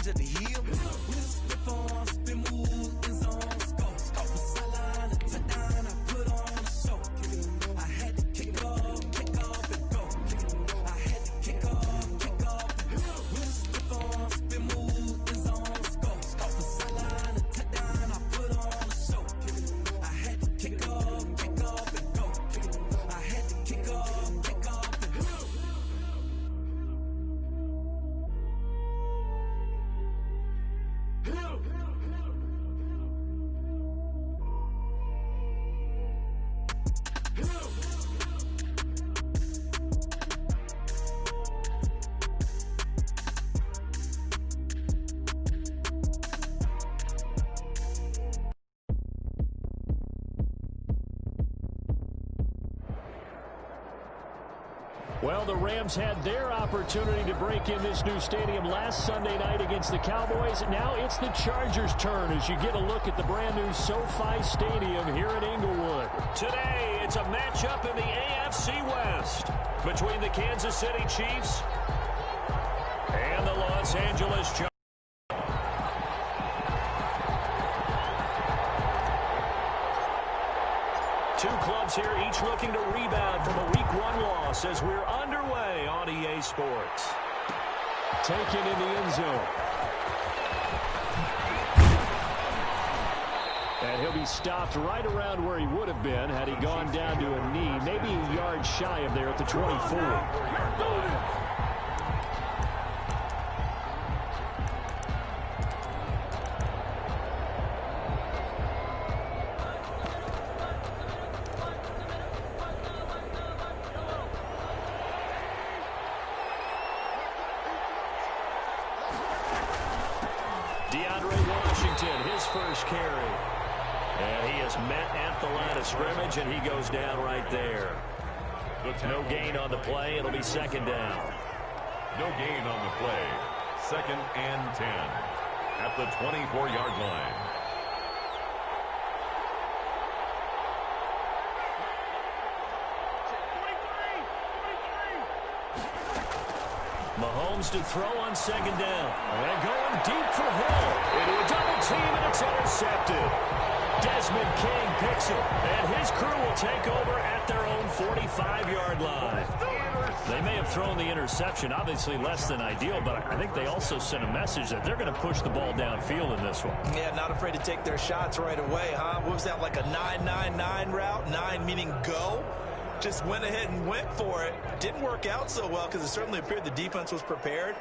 to the heel. With a stiff arm, spin move, in zone, scope. Off the sideline, a touchdown, I put on a show. I had to kick off and go. I had to kick off and go. With a stiff arm, spin move, in zone, scope. Off the sideline, a touchdown, I put on a show. I had to kick off and go. I had to kick off and go. Well, the Rams had their opportunity to break in this new stadium last Sunday night against the Cowboys. Now it's the Chargers' turn as you get a look at the brand-new SoFi Stadium here in Inglewood. Today, it's a matchup in the AFC West between the Kansas City Chiefs and the Los Angeles Chargers. Two clubs here, each looking to rebound from a Week 1 loss as we're underway on EA Sports. Taken in the end zone. And he'll be stopped right around where he would have been had he gone down to a knee, maybe a yard shy of there at the 24. First carry. And he is met at the line of scrimmage, and he goes down right there. No gain on the play. It'll be second down. No gain on the play. 2nd and 10 at the 24-yard line. Mahomes to throw on second down. And going deep for Hill. Into a double team, and it's intercepted. Desmond King picks it, and his crew will take over at their own 45-yard line. They may have thrown the interception, obviously less than ideal, but I think they also sent a message that they're going to push the ball downfield in this one. Yeah, not afraid to take their shots right away, huh? What was that, like a 9-9-9 route? 9 meaning go? Just went ahead and went for it. Didn't work out so well because it certainly appeared the defense was prepared.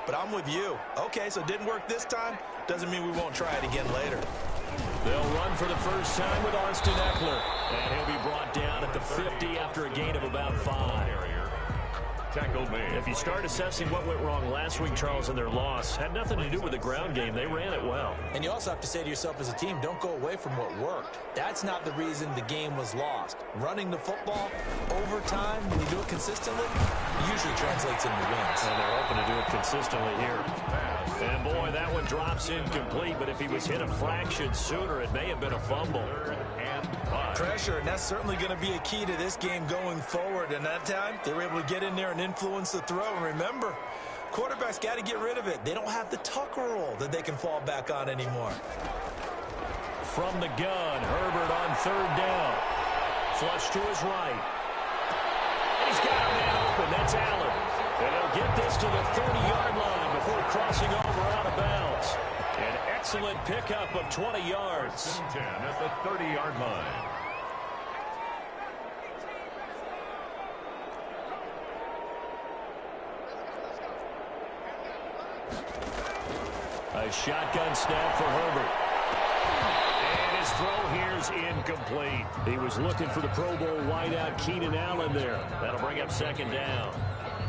But I'm with you. Okay, so it didn't work this time. Doesn't mean we won't try it again later. They'll run for the first time with Austin Eckler. And he'll be brought down at the 50 after a gain of about 5. Tackle made. If you start assessing what went wrong last week, Charles, in their loss, had nothing to do with the ground game. They ran it well. And you also have to say to yourself as a team, don't go away from what worked. That's not the reason the game was lost. Running the football over time, when you do it consistently, usually translates into wins. And they're hoping to do it consistently here. And boy, that one drops incomplete, but if he was hit a fraction sooner, it may have been a fumble. Pressure, and that's certainly going to be a key to this game going forward. And that time, they were able to get in there and influence the throw. And remember, quarterbacks got to get rid of it. They don't have the Tucker rule that they can fall back on anymore. From the gun, Herbert on third down. Flush to his right. He's got a man open. That's Allen. And he'll get this to the 30-yard line before crossing over out of bounds. An excellent pickup of 20 yards. 10 at the 30-yard line. A shotgun snap for Herbert. And his throw here's incomplete. He was looking for the Pro Bowl wideout Keenan Allen there. That'll bring up second down.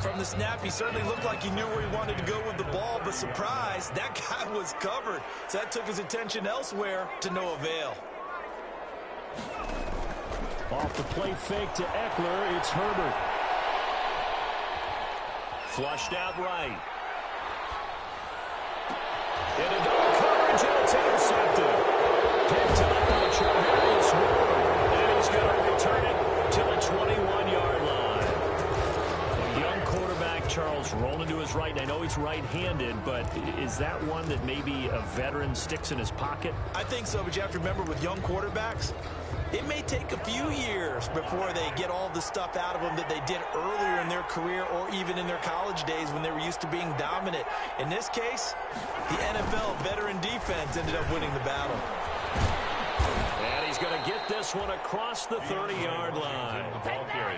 From the snap, he certainly looked like he knew where he wanted to go with the ball, but surprise, that guy was covered. So that took his attention elsewhere to no avail. Off the play fake to Eckler, it's Herbert. Flushed out right. Into double coverage, and it's intercepted. Picked up by Charles Ward, and he's going to return it to the 21-yard line. A young quarterback, Charles, rolling to his throws right, and I know he's right-handed, but is that one that maybe a veteran sticks in his pocket? I think so, but you have to remember with young quarterbacks, it may take a few years before they get all the stuff out of them that they did earlier in their career or even in their college days when they were used to being dominant. In this case, the NFL veteran defense ended up winning the battle. And he's going to get this one across the 30-yard line.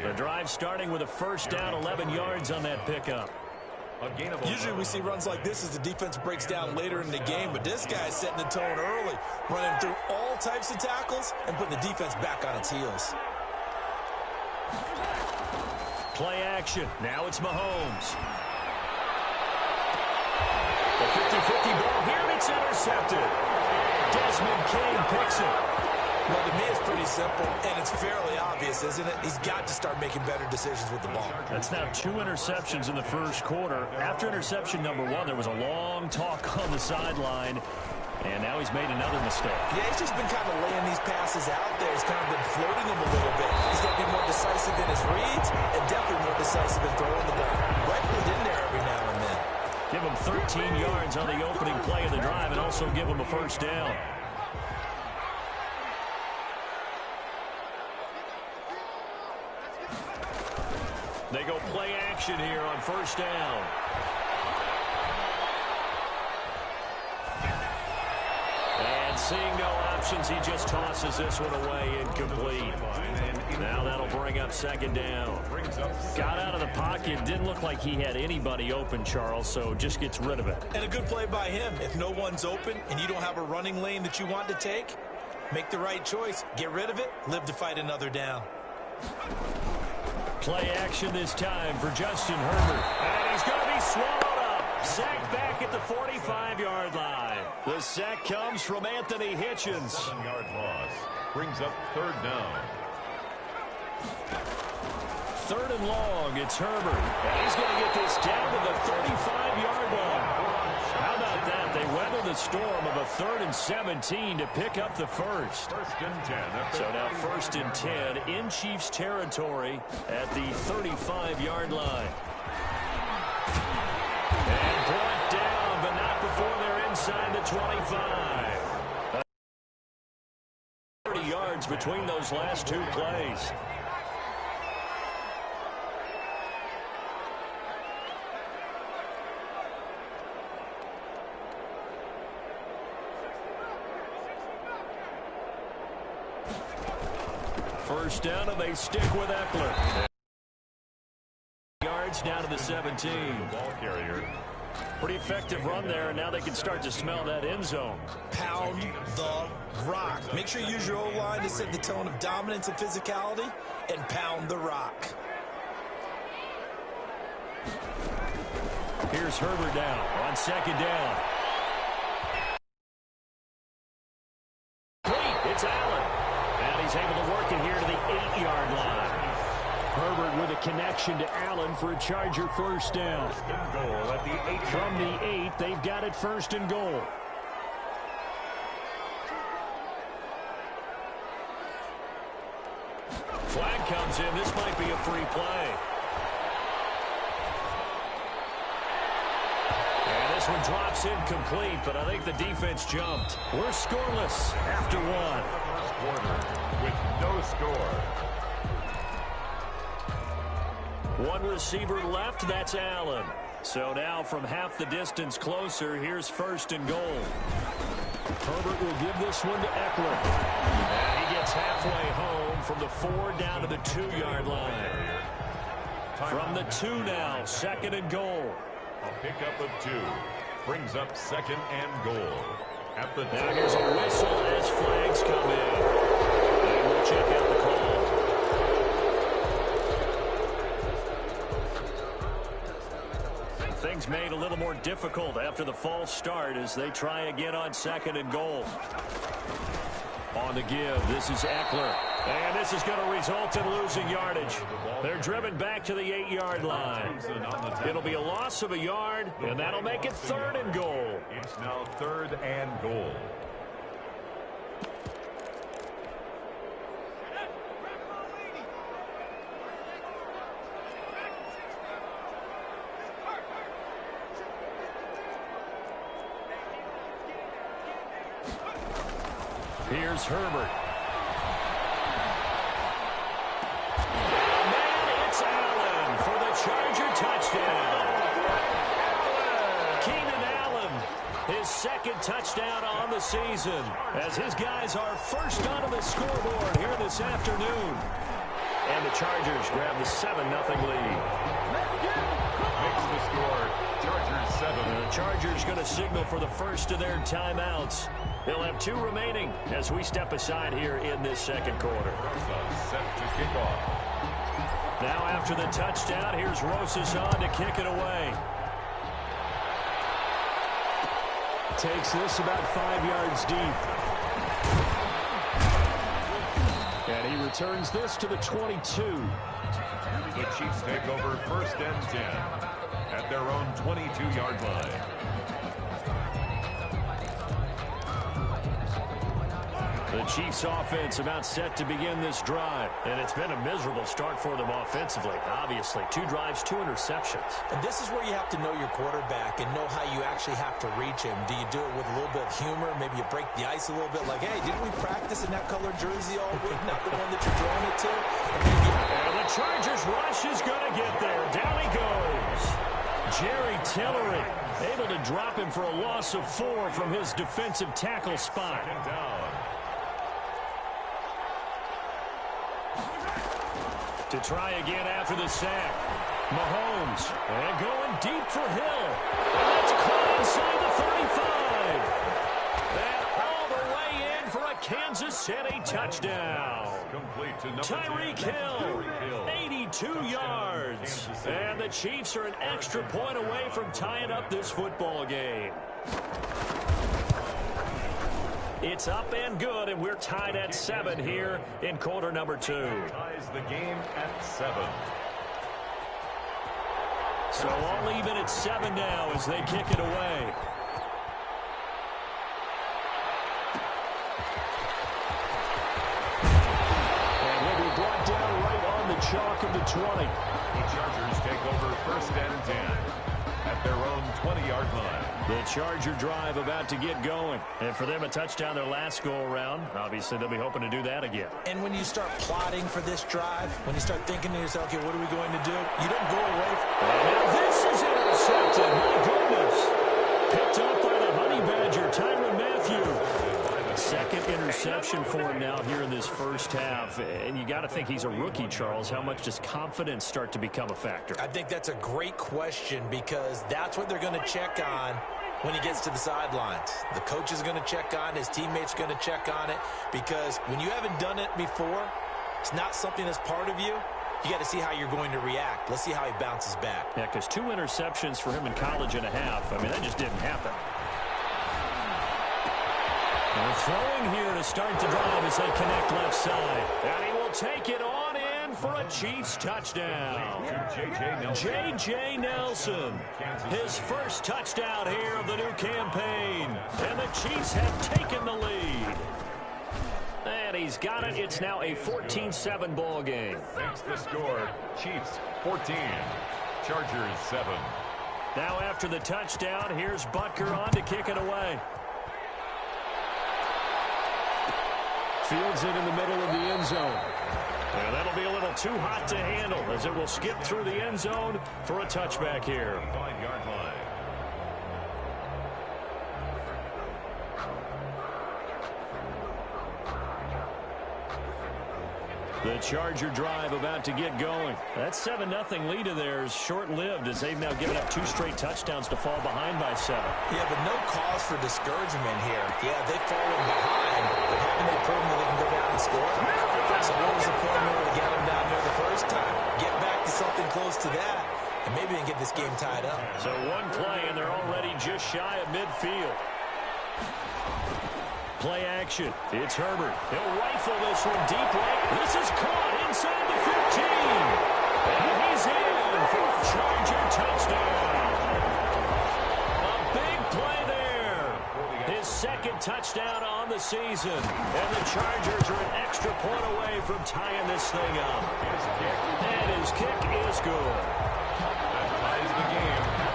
The drive starting with a first down, 11 yards on that pickup. Usually we see runs like this as the defense breaks down later in the game, but this guy's setting the tone early, running through all types of tackles and putting the defense back on its heels. Play action. Now it's Mahomes. The 50-50 ball here, and it's intercepted. Desmond King picks it. Well, to me, it's pretty simple, and it's fairly obvious, isn't it? He's got to start making better decisions with the ball. That's now 2 interceptions in the first quarter. After interception number 1, there was a long talk on the sideline, and now he's made another mistake. Yeah, he's just been kind of laying these passes out there. He's kind of been floating them a little bit. He's got to be more decisive in his reads and definitely more decisive in throwing the ball. Right in there every now and then. Give him 13 yards on the opening play of the drive and also give him a first down. They go play action here on first down. And seeing no options, he just tosses this one away incomplete. Now that'll bring up second down. Got out of the pocket. Didn't look like he had anybody open, Charles, so just gets rid of it. And a good play by him. If no one's open and you don't have a running lane that you want to take, make the right choice. Get rid of it. Live to fight another down. Play action this time for Justin Herbert. And he's going to be swallowed up. Sacked back at the 45-yard line. The sack comes from Anthony Hitchens. 7-yard loss brings up third down. Third and long, it's Herbert. And he's going to get this down to the 35-yard line. How about that? They weather the storm of a 3rd and 17 to pick up the first. First and 10. So now 1st and 10 in Chiefs territory at the 35-yard line. And brought down, but not before they're inside the 25. 30 yards between those last 2 plays. First down, and they stick with Eckler. Yards down to the 17. Ball carrier. Pretty effective run there, and now they can start to smell that end zone. Pound the rock. Make sure you use your O-line to set the tone of dominance and physicality, and pound the rock. Here's Herbert now on second down. It's Allen. And he's able to work it here to the 8-yard line. Herbert with a connection to Allen for a Charger first down. Goal at the 8. From the 8, they've got it 1st and goal. Flag comes in. This might be a free play. And this one drops incomplete, but I think the defense jumped. We're scoreless after 1. First quarter with no score. One receiver left, that's Allen. So now from half the distance closer, here's 1st and goal. Herbert will give this one to Eckler. And he gets halfway home from the 4 down to the 2-yard line. From the 2 now, 2nd and goal. A pickup of 2 brings up 2nd and goal. At the now here's a whistle as flags come in. And we'll check out the call. Things made a little more difficult after the false start as they try again on 2nd and goal. On the give, this is Eckler. And this is going to result in losing yardage. They're driven back to the 8-yard line. It'll be a loss of a yard, and that'll make it 3rd and goal. It's now 3rd and goal. Here's Herbert. And it's Allen for the Charger touchdown. Keenan Allen, his second touchdown on the season, as his guys are first onto the scoreboard here this afternoon. And the Chargers grab the 7-0 lead. Makes the score, Chargers 7. The Chargers going to signal for the first of their timeouts. They'll have 2 remaining as we step aside here in this second quarter. Set to kick off. Now after the touchdown, here's Rosas on to kick it away. Takes this about 5 yards deep. And he returns this to the 22. The Chiefs take over 1st and 10 at their own 22-yard line. The Chiefs offense about set to begin this drive, and it's been a miserable start for them offensively. Obviously, 2 drives, 2 interceptions. And this is where you have to know your quarterback and know how you actually have to reach him. Do you do it with a little bit of humor? Maybe you break the ice a little bit like, hey, didn't we practice in that colored jersey all week? Not the one that you're throwing it to? And the Chargers rush is going to get there. Down he goes. Jerry Tillery able to drop him for a loss of 4 from his defensive tackle spot. Second down. To try again after the sack. Mahomes. And going deep for Hill. And that's caught inside the 35. And all the way in for a Kansas City touchdown. Complete to number Tyreek 10, Hill, Tyreek Hill. 82 yards. And the Chiefs are an extra point away from tying up this football game. It's up and good, and we're tied at 7 here in quarter number 2. Ties the game at 7. So all even at 7 now as they kick it away. And he'll be brought down right on the chalk of the 20. The Chargers take over 1st and 10 at their own 20-yard line. The Charger drive about to get going. And for them, a touchdown their last go-around. Obviously, they'll be hoping to do that again. And when you start plotting for this drive, when you start thinking to yourself, okay, what are we going to do? You don't go away. Now this is intercepted. My goodness. Picked up by the Honey Badger, Tyrann Mathieu. Second interception for him now here in this first half. And you got to think he's a rookie, Charles. How much does confidence start to become a factor? I think that's a great question because that's what they're going to check on when he gets to the sidelines. The coach is going to check on it. His teammates going to check on it because when you haven't done it before, it's not something that's part of you. You got to see how you're going to react. Let's see how he bounces back. Yeah, because 2 interceptions for him in college and a half. I mean, that just didn't happen. They're throwing here to start the drive as they connect left side. And he will take it on in for a Chiefs touchdown. J.J. Nelson, his first touchdown here of the new campaign. And the Chiefs have taken the lead. And he's got it. It's now a 14-7 ball game. Makes the score, Chiefs 14, Chargers 7. Now after the touchdown, here's Butker on to kick it away. Fields it in the middle of the end zone. And that'll be a little too hot to handle as it will skip through the end zone for a touchback here. 5-yard line. The Charger drive about to get going. That 7-0 lead of theirs short-lived as they've now given up 2 straight touchdowns to fall behind by 7. Yeah, but no cause for discouragement here. Yeah, they've fallen behind, but haven't they proven that they can go down and score? So what was the formula to get them down there the first time? Get back to something close to that, and maybe they can get this game tied up. So 1 play, and they're already just shy of midfield. Play action. It's Herbert. He'll rifle this one deep right. This is caught inside the 15. And he's in for a Charger touchdown. A big play there. His second touchdown on the season. And the Chargers are an extra point away from tying this thing up. And his kick is good. That ties the game at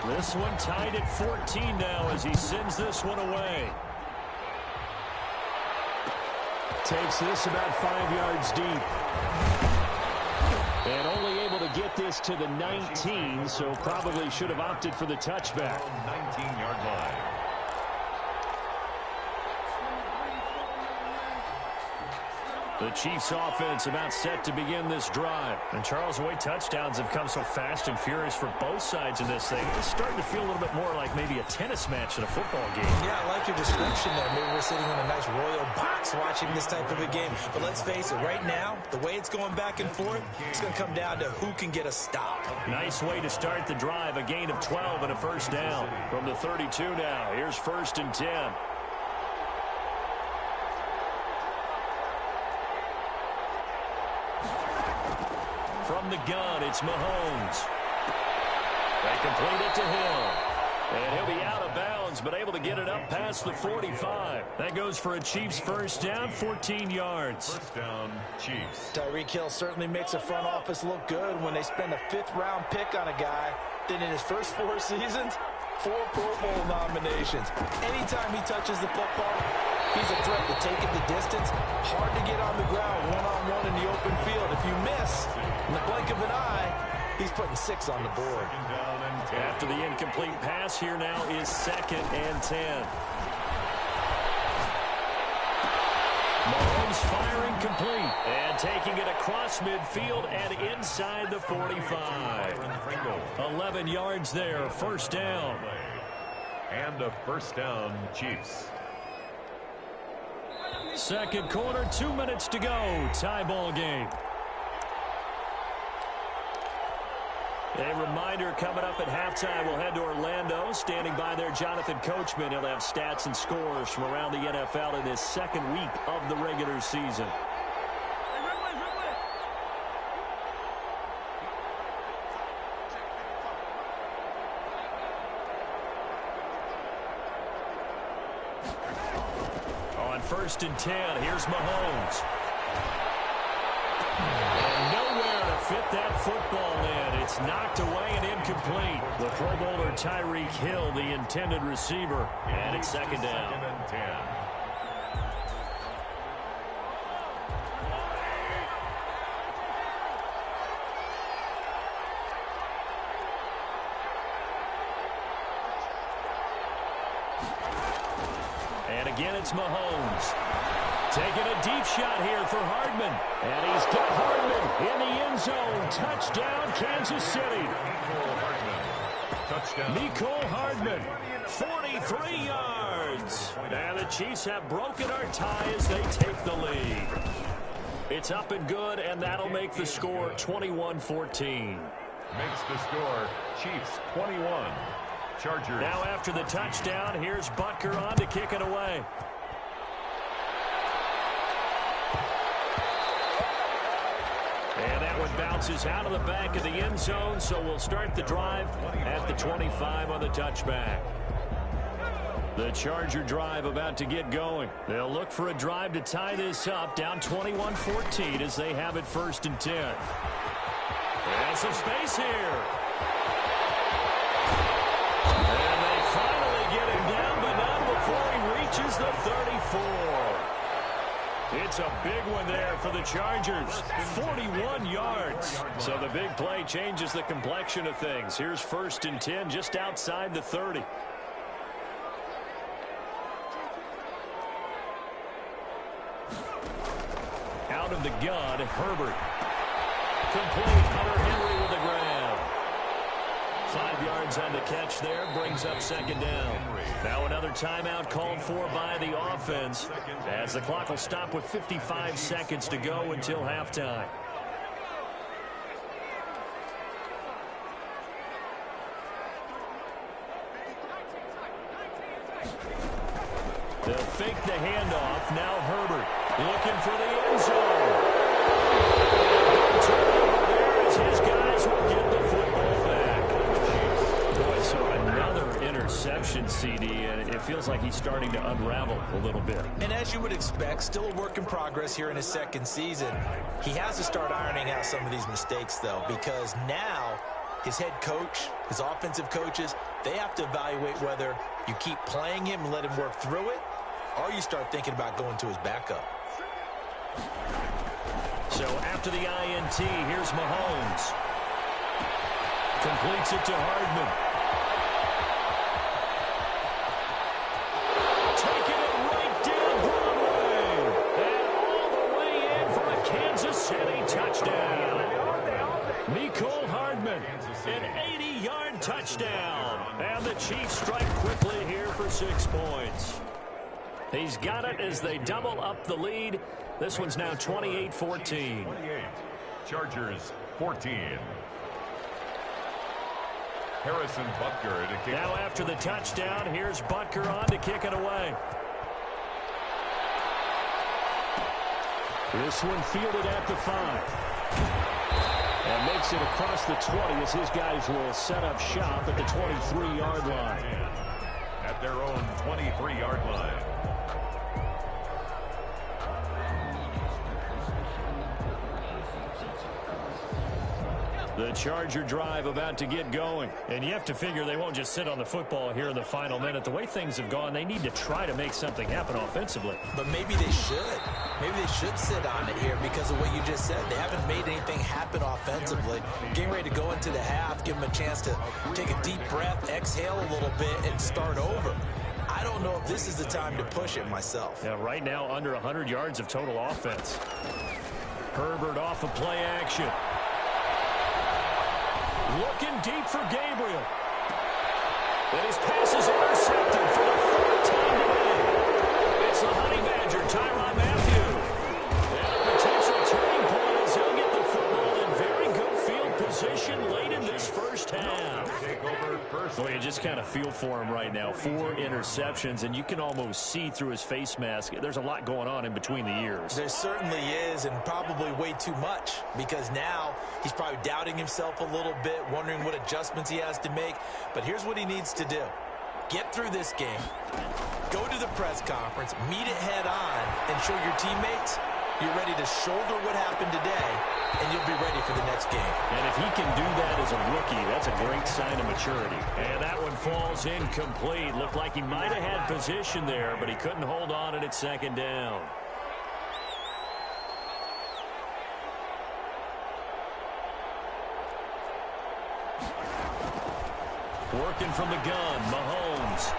14. This one tied at 14 now as he sends this one away. takes this about 5 yards deep. And only able to get this to the 19, so probably should have opted for the touchback. 19-yard line. The Chiefs offense about set to begin this drive. And Charles, the way touchdowns have come so fast and furious for both sides in this thing, it's starting to feel a little bit more like maybe a tennis match than a football game. Yeah, I like your description there. Maybe we're sitting in a nice royal box watching this type of a game. But let's face it, right now, the way it's going back and forth, it's going to come down to who can get a stop. Nice way to start the drive. A gain of 12 and a first down. From the 32 now, here's 1st and 10. From the gun, it's Mahomes. They complete it to him. And he'll be out of bounds, but able to get it up past the 45. That goes for a Chiefs first down, 14 yards. First down, Chiefs. Tyreek Hill certainly makes the front office look good when they spend a 5th-round pick on a guy. Then in his first 4 seasons, 4 Pro Bowl nominations. Anytime he touches the football, he's a threat to take it the distance. Hard to get on the ground one-on-one in the open field. If you miss, in the blink of an eye, he's putting 6 on the board. After the incomplete pass, here now is 2nd and 10. Mahomes firing complete and taking it across midfield and inside the 45. 11 yards there, first down. And a first down, Chiefs. Second quarter, 2 minutes to go. Tie ball game. A reminder coming up at halftime, we'll head to Orlando. Standing by there, Jonathan Coachman. He'll have stats and scores from around the NFL in this second week of the regular season. On 1st and 10, here's Mahomes. And nowhere to fit that football in. It's knocked away and incomplete. The Pro Bowler Tyreek Hill, the intended receiver. And it's 2nd down. 2nd and 10. And again, it's Mahomes. Taking a deep shot here for Hardman. And he's got Hardman in the end zone. Touchdown, Kansas City. Touchdown. Mecole Hardman, 43 yards. And the Chiefs have broken our tie as they take the lead. It's up and good, and that'll make the score 21-14. Makes the score Chiefs 21. Chargers. Now after the touchdown, here's Butker on to kick it away. And that one bounces out of the back of the end zone, so we'll start the drive at the 25 on the touchback. The Charger drive about to get going. They'll look for a drive to tie this up, down 21-14 as they have it 1st and 10. And some space here. And they finally get him down, but not before he reaches the 34. It's a big one there for the Chargers. 41 yards. So the big play changes the complexion of things. Here's 1st and 10 just outside the 30. Out of the gun, Herbert. Complete. Hunter Henry with the grab. 5 yards on the catch there. Brings up 2nd down. Now another timeout called for by the offense as the clock will stop with 55 seconds to go until halftime. They'll fake the handoff. Now Herbert looking for the end zone. Turnover there as his guys will get the football back. Boy, so another interception, CD, and it feels like he's starting to unravel a little bit. And as you would expect, still a work in progress here in his 2nd season. He has to start ironing out some of these mistakes, though, because now his head coach, his offensive coaches, they have to evaluate whether you keep playing him and let him work through it, or you start thinking about going to his backup. So after the INT, here's Mahomes. Completes it to Hardman. Taking it right down Broadway. And all the way in for a Kansas City touchdown. Mecole Hardman, an 80-yard touchdown. And the Chiefs strike quickly here for 6 points. He's got it as they double up the lead. This one's now 28-14. 28. Chargers 14. Harrison Butker to kick. Now after the touchdown, here's Butker on to kick it away. This one fielded at the 5. And makes it across the 20 as his guys will set up shop at the 23-yard line. At their own 23-yard line. The Charger drive about to get going. And you have to figure they won't just sit on the football here in the final minute. The way things have gone, they need to try to make something happen offensively. But maybe they should. Maybe they should sit on it here because of what you just said. They haven't made anything happen offensively. Getting ready to go into the half, give them a chance to take a deep breath, exhale a little bit, and start over. I don't know if this is the time to push it myself. Yeah, right now under 100 yards of total offense. Herbert off of play action. Looking deep for Gabriel. And his pass is intercepted for the 3rd time today. It's the Honey Badger, Tyrann Mathieu. And a potential turning point as he'll get the football in very good field position late in this first half. Well, you just kind of feel for him right now. 4 interceptions, and you can almost see through his face mask. There's a lot going on in between the ears. There certainly is, and probably way too much, because now he's probably doubting himself a little bit, wondering what adjustments he has to make. But here's what he needs to do. Get through this game. Go to the press conference, meet it head on, and show your teammates you're ready to shoulder what happened today, and you'll be ready for the next game. And if he can do that as a rookie, that's a great sign of maturity. And that one falls incomplete. Looked like he might have had position there, but he couldn't hold on at 2nd down. Working from the gun, Mahomes.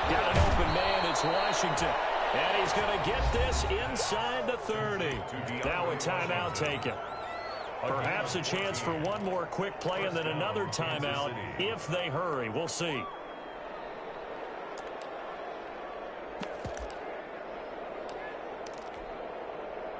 Got an open man, it's Washington. And he's going to get this inside the 30. Now a timeout taken. Perhaps a chance for one more quick play and then another timeout if they hurry. We'll see.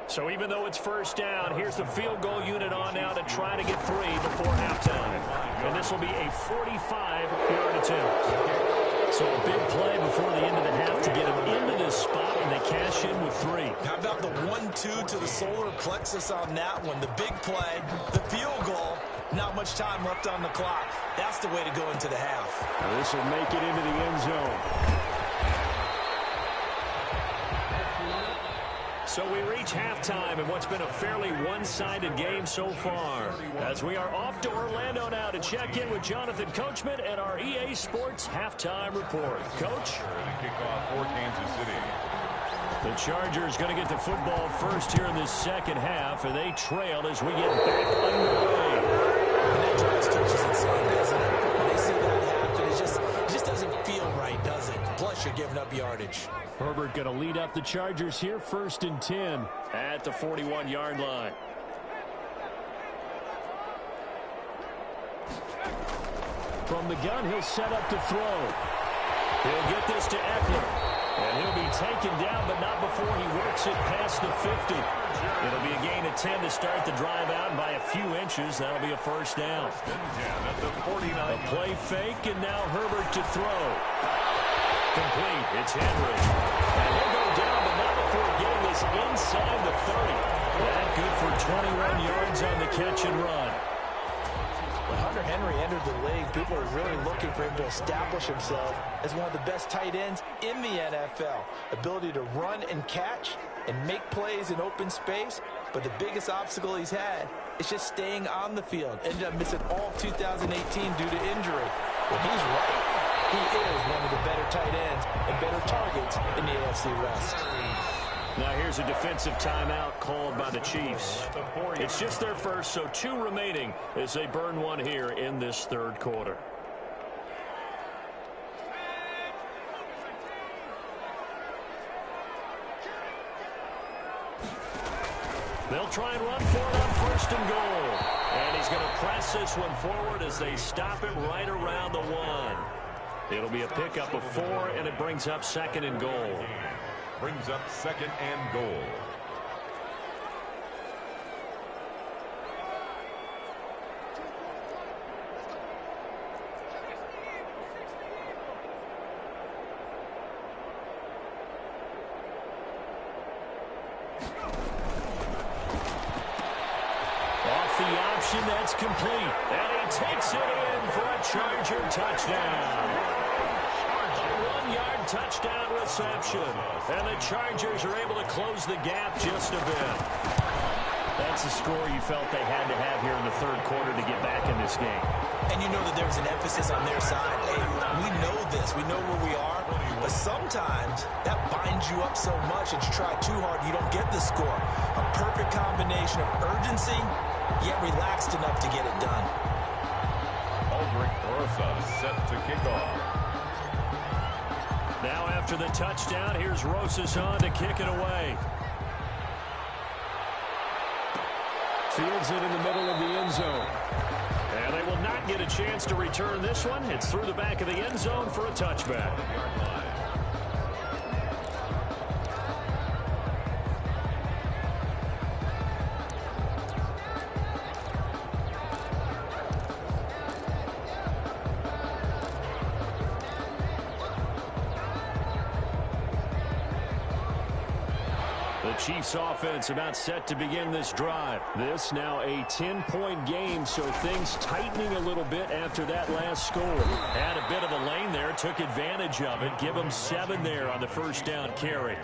So even though it's 1st down, here's the field goal unit on now to try to get 3 before halftime. And this will be a 45-yard attempt. So a big play before the end of the half to get him into this spot, and they cash in with 3. How about the 1-2 to the solar plexus on that one? The big play, the field goal, not much time left on the clock. That's the way to go into the half. Well, this will make it into the end zone. So we reach halftime in what's been a fairly one-sided game so far. As we are off to Orlando now to check in with Jonathan Coachman and our EA Sports Halftime Report. Coach? Kickoff for Kansas City. The Chargers going to get the football first here in this 2nd half, and they trail as we get back underway. And that drives touches inside, doesn't it? When they see that happen, it just doesn't feel right, does it? Plus, you're giving up yardage. Herbert going to lead up the Chargers here, 1st and 10 at the 41-yard line. From the gun, he'll set up to throw. He'll get this to Eckler. And he'll be taken down, but not before he works it past the 50. It'll be a gain of 10 to start the drive out, and by a few inches, that'll be a 1st down. At the 49. A play fake, and now Herbert to throw. Complete. It's Henry. And he'll go down, but not before getting this inside the 30. That good for 21 yards on the catch and run. When Hunter Henry entered the league, people are really looking for him to establish himself as one of the best tight ends in the NFL. Ability to run and catch and make plays in open space, but the biggest obstacle he's had is just staying on the field. Ended up missing all of 2018 due to injury. When he's right, he is one of the better tight ends and better targets in the AFC West. Now here's a defensive timeout called by the Chiefs. It's just their first, so 2 remaining as they burn one here in this third quarter. They'll try and run for it on 1st and goal. And he's going to press this one forward as they stop him right around the 1. It'll be a pickup of 4, and it brings up 2nd and goal. Brings up 2nd and goal. That's complete. And he takes it in for a Charger touchdown. A 1-yard touchdown reception. And the Chargers are able to close the gap just a bit. That's the score you felt they had to have here in the third quarter to get back in this game. And you know that there's an emphasis on their side. Hey, we know this. We know where we are. But sometimes that binds you up so much that you try too hard, you don't get the score. A perfect combination of urgency, yet relaxed enough to get it done. Aldrich Rosa set to kick off. Now after the touchdown, here's Rosas on to kick it away. Fields it in the middle of the end zone. And they will not get a chance to return this one. It's through the back of the end zone for a touchback. Chiefs offense about set to begin this drive. This now a 10-point game, so things tightening a little bit after that last score. Had a bit of a lane there, took advantage of it. Give them 7 there on the first down carry.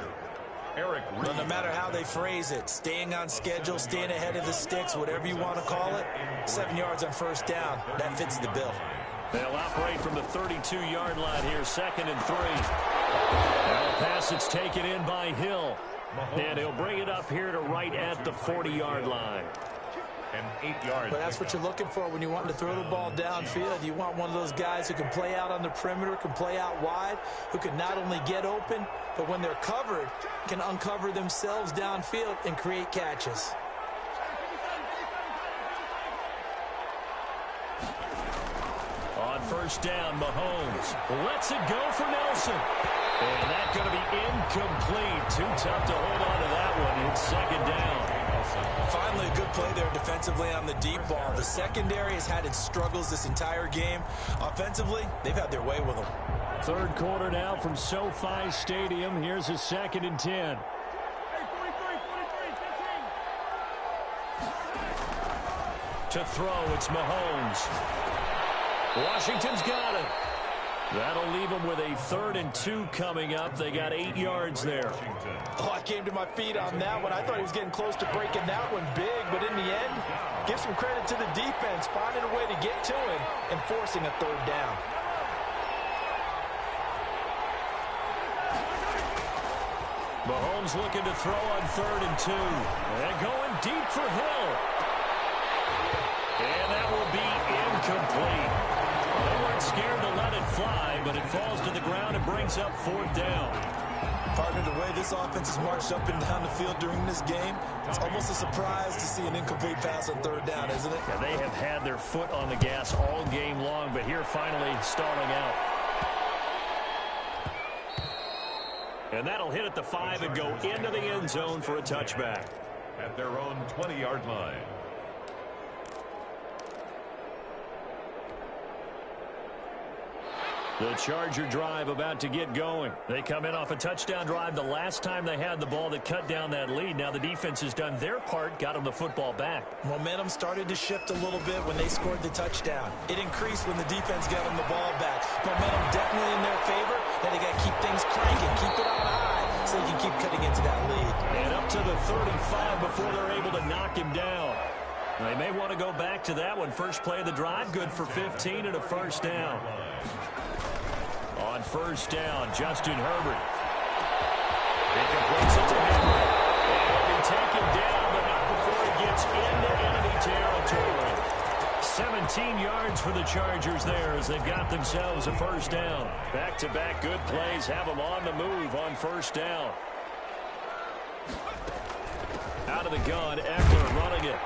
Well, no matter how they phrase it, staying on schedule, staying ahead of the sticks, whatever you want to call it, 7 yards on first down, that fits the bill. They'll operate from the 32-yard line here, 2nd and 3. Now a pass that's taken in by Hill. And he'll bring it up here to right at the 40-yard line. And 8 yards. But that's what you're looking for when you want to throw the ball downfield. You want one of those guys who can play out on the perimeter, can play out wide, who can not only get open, but when they're covered, can uncover themselves downfield and create catches. On first down, Mahomes lets it go for Nelson. And that's going to be incomplete. Too tough to hold on to that one. It's 2nd down. Finally, a good play there defensively on the deep ball. The secondary has had its struggles this entire game. Offensively, they've had their way with them. Third quarter now from SoFi Stadium. Here's a 2nd and 10. To throw, it's Mahomes. Washington's got it. That'll leave them with a 3rd and 2 coming up. They got 8 yards there. Oh, I came to my feet on that one. I thought he was getting close to breaking that one big, but in the end, give some credit to the defense, finding a way to get to him and forcing a 3rd down. Mahomes looking to throw on 3rd and 2. And going deep for Hill. And that will be incomplete. They weren't scared to let it fly, but it falls to the ground and brings up 4th down. Partner, the way this offense has marched up and down the field during this game, it's almost a surprise to see an incomplete pass on 3rd down, isn't it? Yeah, they have had their foot on the gas all game long, but here finally stalling out. And that'll hit at the 5 and go into the end zone for a touchback. At their own 20-yard line. The Charger drive about to get going. They come in off a touchdown drive the last time they had the ball that cut down that lead. Now the defense has done their part, got them the football back. Momentum started to shift a little bit when they scored the touchdown. It increased when the defense got them the ball back. Momentum definitely in their favor. Now they got to keep things cranking, keep it on high so they can keep cutting into that lead. And up to the 35 before they're able to knock him down. They may want to go back to that one. First play of the drive, good for 15 and a first down. On first down, Justin Herbert. He completes it to Henry. And he'll be taken down, but not before he gets into enemy territory. 17 yards for the Chargers there as they've got themselves a first down. Back-to-back good plays have them on the move on first down. Out of the gun, Eckler running it.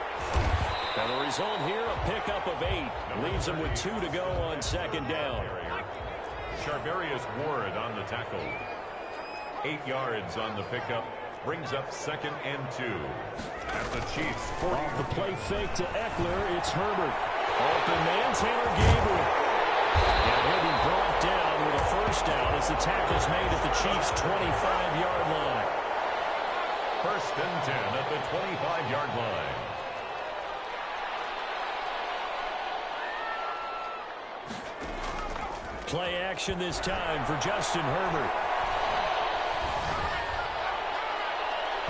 And the result here, a pickup of 8. Leaves them with 2 to go on second down. Charvarius Ward on the tackle. 8 yards on the pickup. Brings up 2nd and 2. At the Chiefs. Off the play fake to Eckler, it's Herbert. Open man, Taylor Gabriel. And he'll be brought down with a first down as the tackle's made at the Chiefs' 25-yard line. 1st and 10 at the 25-yard line. Play action this time for Justin Herbert.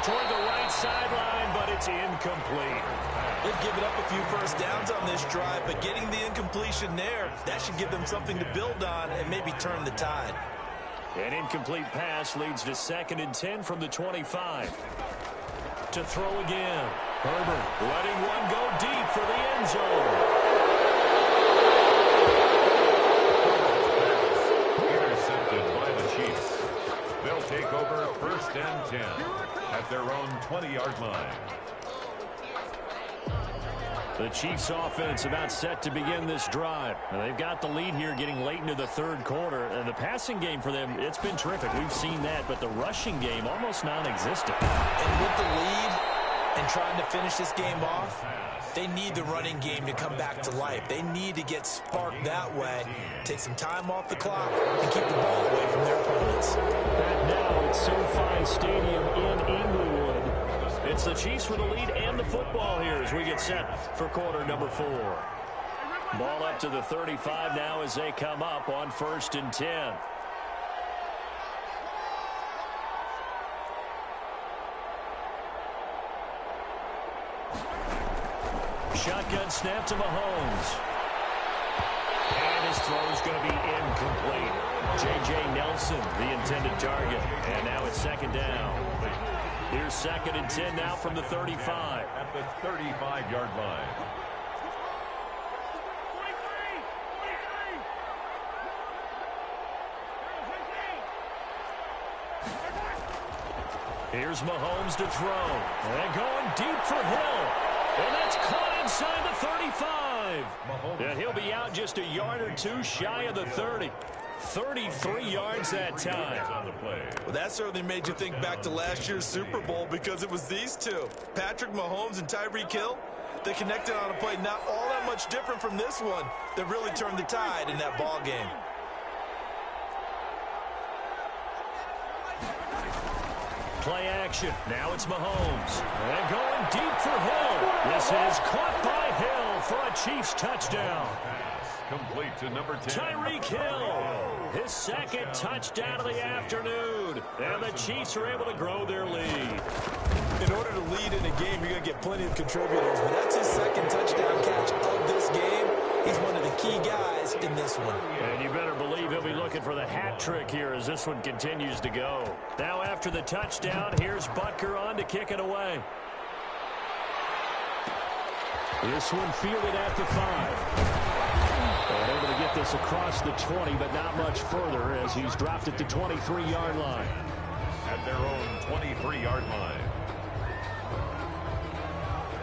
Toward the right sideline, but it's incomplete. They've given up a few first downs on this drive, but getting the incompletion there, that should give them something to build on and maybe turn the tide. An incomplete pass leads to 2nd and 10 from the 25. To throw again. Herbert letting one go deep for the end zone. Intercepted by the Chiefs. They'll take over 1st and 10 at their own 20-yard line. The Chiefs offense about set to begin this drive. Now, they've got the lead here getting late into the third quarter. And the passing game for them, it's been terrific. We've seen that, but the rushing game almost non-existent. And with the lead and trying to finish this game off, they need the running game to come back to life. They need to get sparked that way, take some time off the clock, and keep the ball away from their opponents. Back now at SoFi Stadium in Inglewood. It's the Chiefs with the lead and the football here as we get set for quarter number 4. Ball up to the 35 now as they come up on 1st and 10. Shotgun snap to Mahomes. And his throw's going to be incomplete. J.J. Nelson, the intended target. And now it's 2nd down. Here's 2nd and 10 now from the 35. At the 35-yard line. Here's Mahomes to throw. And going deep for Hill. And that's caught inside the 35. And he'll be out just a yard or 2 shy of the 30. 33 yards that time. On the play. Well, that certainly made you think back to last year's Super Bowl because it was these two, Patrick Mahomes and Tyreek Hill. They connected on a play not all that much different from this one that really turned the tide in that ball game. Play action. Now it's Mahomes. And going deep for Hill. This is caught by Hill for a Chiefs touchdown. Complete to number 10. Tyreek Hill, his 2nd touchdown of the afternoon. And the Chiefs are able to grow their lead. In order to lead in a game, you're going to get plenty of contributors, but that's his 2nd touchdown catch of this game. He's one of the key guys in this one. And you better believe he'll be looking for the hat trick here as this one continues to go. Now after the touchdown, here's Butker on to kick it away. This one fielded at the 5. And able to get this across the 20, but not much further as he's dropped it to 23-yard line. At their own 23-yard line.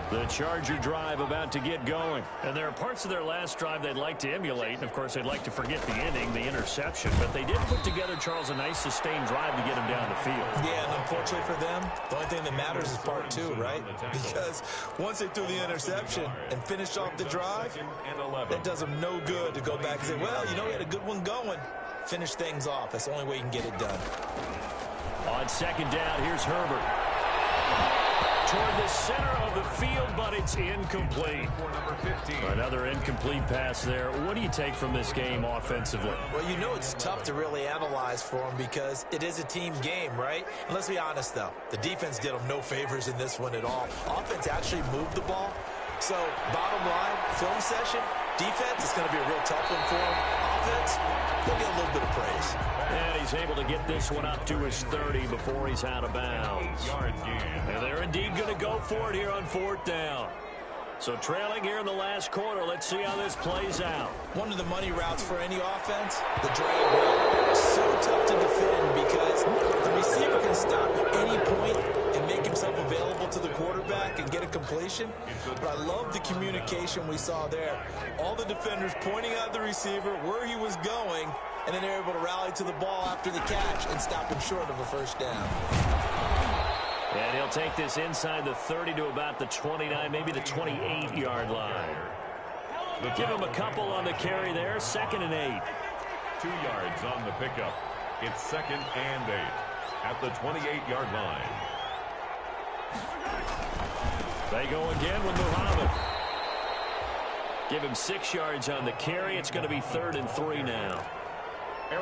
The Charger drive about to get going. And there are parts of their last drive they'd like to emulate. And, of course, they'd like to forget the inning, the interception. But they did put together, Charles, a nice sustained drive to get him down the field. Yeah, and unfortunately for them, the only thing that matters is part 2, right? Because once they threw the interception and finished off the drive, that does them no good to go back and say, well, you know, we had a good one going. Finish things off. That's the only way you can get it done. On 2nd down, here's Herbert. Toward the center of the field, but it's incomplete. Another incomplete pass there. What do you take from this game offensively? Well, you know it's tough to really analyze for them because it is a team game, right? And let's be honest, though. The defense did them no favors in this one at all. Offense actually moved the ball. So, bottom line, film session, defense is going to be a real tough one for them. defense, they'll get a little bit of praise. And he's able to get this one up to his 30 before he's out of bounds. And they're indeed going to go for it here on 4th down. So trailing here in the last quarter, let's see how this plays out. One of the money routes for any offense, the drag route. So tough to defend because the receiver can stop at any point and make himself available to the quarterback and get a completion. But I love the communication we saw there. All the defenders pointing out the receiver, where he was going, and then they're able to rally to the ball after the catch and stop him short of a first down. And he'll take this inside the 30 to about the 29, maybe the 28-yard line. Give him a couple on the carry there, 2nd and 8. 2 yards on the pickup. It's 2nd and 8 at the 28-yard line. They go again with Muhammad. Give him 6 yards on the carry. It's going to be 3rd and 3 now.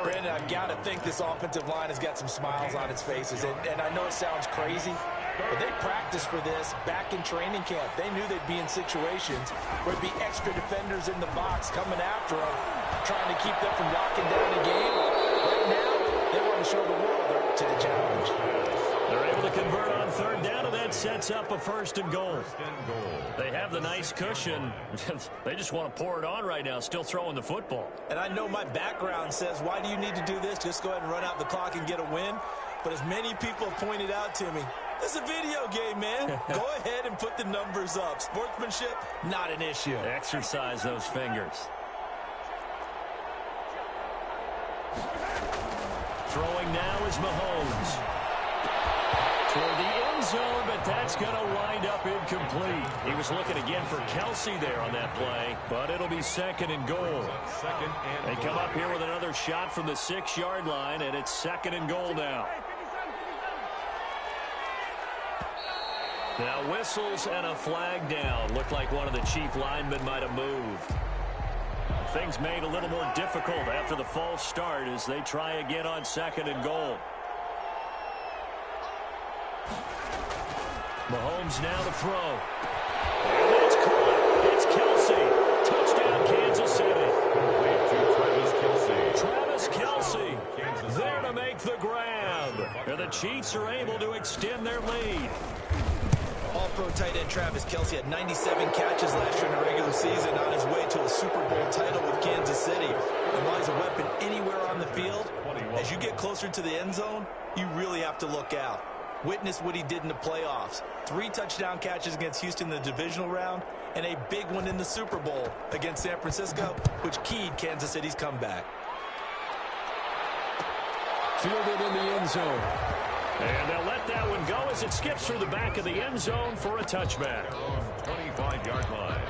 Brandon, I've got to think this offensive line has got some smiles on its faces. And I know it sounds crazy, but they practiced for this back in training camp. They knew they'd be in situations where there'd be extra defenders in the box coming after them, trying to keep them from locking down the game. Right now, they want to show the world they're up to the challenge. They're able to convert on 3rd down, and that sets up a 1st and goal. They have the nice cushion. They just want to pour it on right now, still throwing the football. And I know my background says, why do you need to do this? Just go ahead and run out the clock and get a win. But as many people have pointed out to me, this is a video game, man. Go ahead and put the numbers up. Sportsmanship, not an issue. Exercise those fingers. Throwing now is Mahomes. Toward the end zone, but that's going to wind up incomplete. He was looking again for Kelsey there on that play, but it'll be 2nd and goal. They come up here with another shot from the 6-yard line, and it's 2nd and goal now. Now whistles and a flag down. Looked like one of the chief linemen might have moved. Things made a little more difficult after the false start as they try again on 2nd and goal. Mahomes now to throw. And that's caught. It's Kelsey. Touchdown, Kansas City. Travis Kelce there to make the grab. And the Chiefs are able to extend their lead. All-pro tight end Travis Kelce had 97 catches last year in the regular season on his way to a Super Bowl title with Kansas City. And while he's a weapon anywhere on the field, as you get closer to the end zone, you really have to look out. Witness what he did in the playoffs. 3 touchdown catches against Houston in the divisional round, and a big one in the Super Bowl against San Francisco, which keyed Kansas City's comeback. Fielded in the end zone. And they'll let that one go as it skips through the back of the end zone for a touchback. 25-yard line.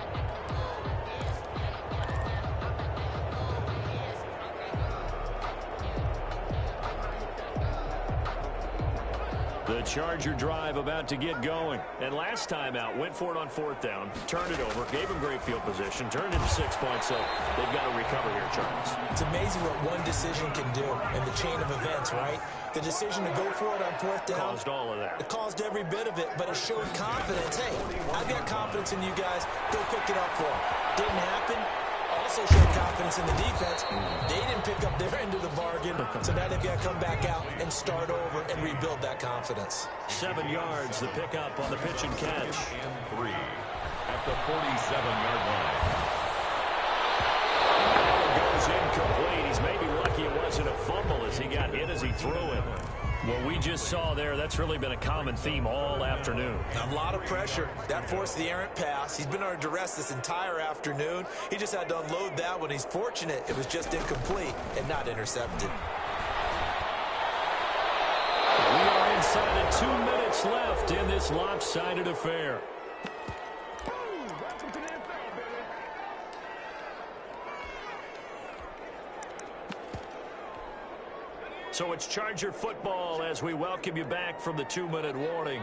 The Charger drive about to get going. And last time out, went for it on 4th down, turned it over, gave him great field position, turned it to 6 points, so they've got to recover here, Charles. It's amazing what one decision can do in the chain of events, right? The decision to go for it on 4th down. Caused all of that. It caused every bit of it, but it showed confidence. Hey, I've got confidence in you guys. Go pick it up for them. Didn't happen. Also showed confidence in the defense. They didn't pick up their end of the bargain, so now they've got to come back out and start over and rebuild that confidence. 7 yards, the pickup on the pitch and catch. 3 at the 47-yard line. Goes incomplete. He's maybe lucky it wasn't a fumble as he got hit as he threw it. What we just saw there, that's really been a common theme all afternoon. A lot of pressure. That forced the errant pass. He's been under duress this entire afternoon. He just had to unload that one. He's fortunate it was just incomplete and not intercepted. We are inside of 2 minutes left in this lopsided affair. So it's Charger football as we welcome you back from the 2-minute warning.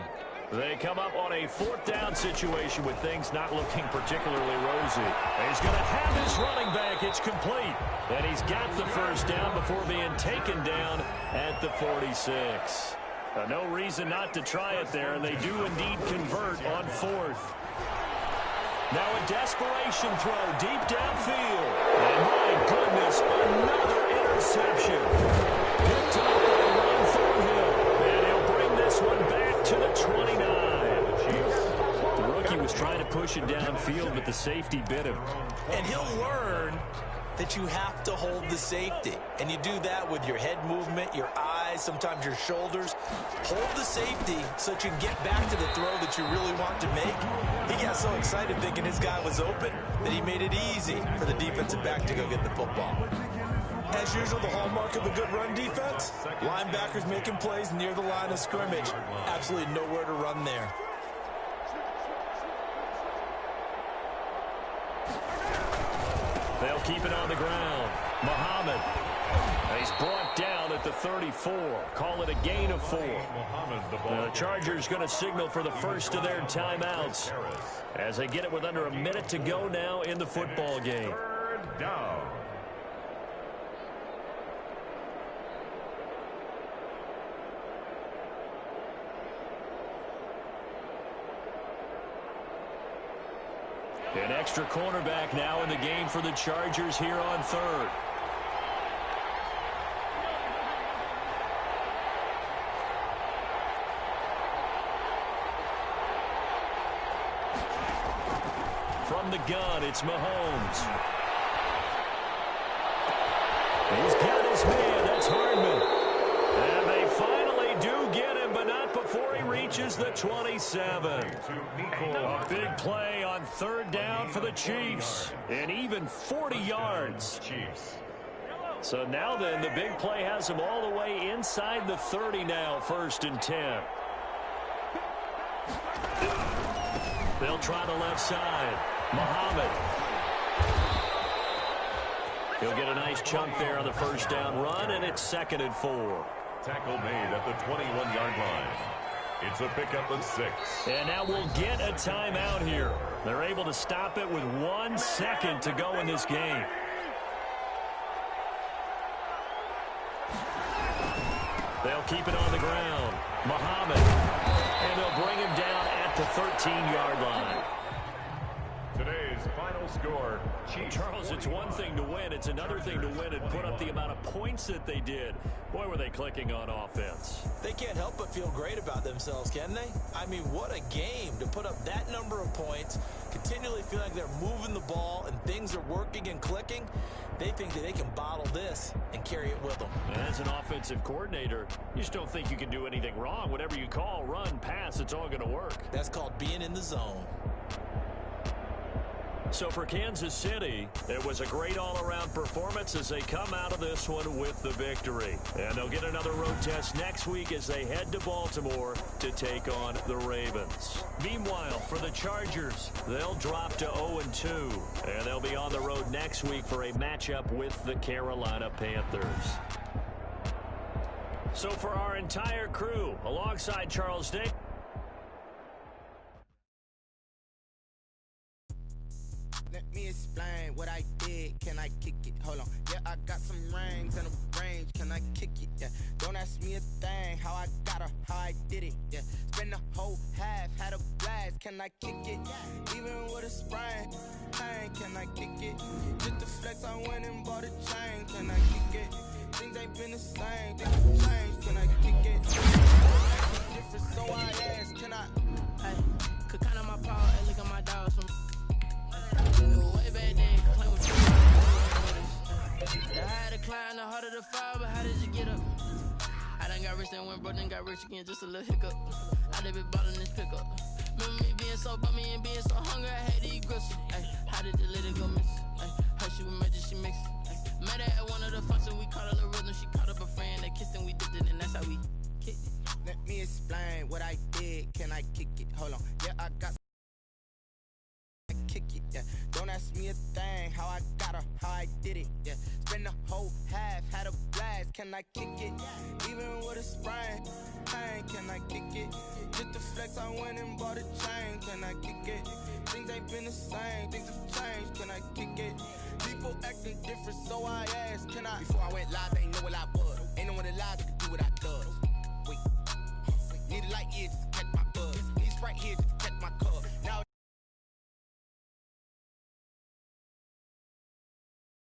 They come up on a 4th down situation with things not looking particularly rosy. And he's going to have his running back. It's complete. And he's got the first down before being taken down at the 46. No reason not to try it there, and they do indeed convert on 4th. Now a desperation throw deep downfield. And my goodness, pass, another interception. Picked up by Ron Thornhill. And he'll bring this one back to the 29. The rookie was trying to push it downfield, but the safety bit him. And he'll learn that you have to hold the safety. And you do that with your head movement, your eyes, sometimes your shoulders. Hold the safety so that you can get back to the throw that you really want to make. He got so excited thinking his guy was open that he made it easy for the defensive back to go get the football. As usual, the hallmark of a good run defense, linebackers making plays near the line of scrimmage. Absolutely nowhere to run there. They'll keep it on the ground. Muhammad. He's brought down at the 34. Call it a gain of 4. The Chargers going to signal for the first of their timeouts as they get it with under a minute to go now in the football game. Third down. An extra cornerback now in the game for the Chargers here on third. From the gun, it's Mahomes. He's got his man. That's Hardman. And they finally do get him, but not before he reaches the 27. A big play on third down for the Chiefs. And even 40 yards. So now then, the big play has them all the way inside the 30 now, 1st and 10. They'll try the left side. Muhammad. He'll get a nice chunk there on the first down run, and it's 2nd and 4. Tackle made at the 21-yard line. It's a pickup of 6. And now we'll get a timeout here. They're able to stop it with 1 second to go in this game. They'll keep it on the ground. Muhammad. And they'll bring him down at the 13-yard line. Today's final score, Chiefs. Charles, it's one thing to win. It's another thing to win and put up the amount of points that they did. Boy, were they clicking on offense. They can't help but feel great about themselves, can they? I mean, what a game to put up that number of points, continually feel like they're moving the ball and things are working and clicking. They think that they can bottle this and carry it with them. As an offensive coordinator, you just don't think you can do anything wrong. Whatever you call, run, pass, it's all going to work. That's called being in the zone. So for Kansas City, it was a great all-around performance as they come out of this one with the victory. And they'll get another road test next week as they head to Baltimore to take on the Ravens. Meanwhile, for the Chargers, they'll drop to 0-2. And they'll be on the road next week for a matchup with the Carolina Panthers. So for our entire crew, alongside Charles Dick, let me explain what I did. Can I kick it? Hold on. Yeah, I got some rings and a range. Can I kick it? Yeah. Don't ask me a thing. How I got her, how I did it. Yeah. Spend the whole half, had a blast. Can I kick it? Even with a sprain. Pain, can I kick it? Just the flex, I went and bought a chain. Can I kick it? Things ain't been the same. Things have changed. Can I kick it? Different, so I ask. Can I? Hey, could count on my power and look at my dogs from. Way back then, claim what you the higher the climb, the harder the fall, but how did you get up? I done got rich and went broke, then got rich again, just a little hiccup. I done been ballin' this pickup. Remember me being so bummy and being so hungry, I had to eat gristle. Ay, how did the lady go miss? Ay, how she was magic, she mixed. Met her at one of the functions, we caught her the rhythm, she caught up a friend, they kissed and we dipped it, and that's how we kicked it. Let me explain what I did. Can I kick it? Hold on. Yeah, I got kick it, yeah. Don't ask me a thing, how I got her, how I did it, yeah. Spend the whole half, had a blast, can I kick it? Even with a sprain, pain, can I kick it? Just the flex, I went and bought a chain, can I kick it? Things ain't been the same, things have changed, can I kick it? People acting different, so I asked, can I? Before I went live, they ain't know what I was. Ain't no one alive that could do what I does. Wait, need a light here just to catch my buzz. Need Sprite here just to catch my cup. Now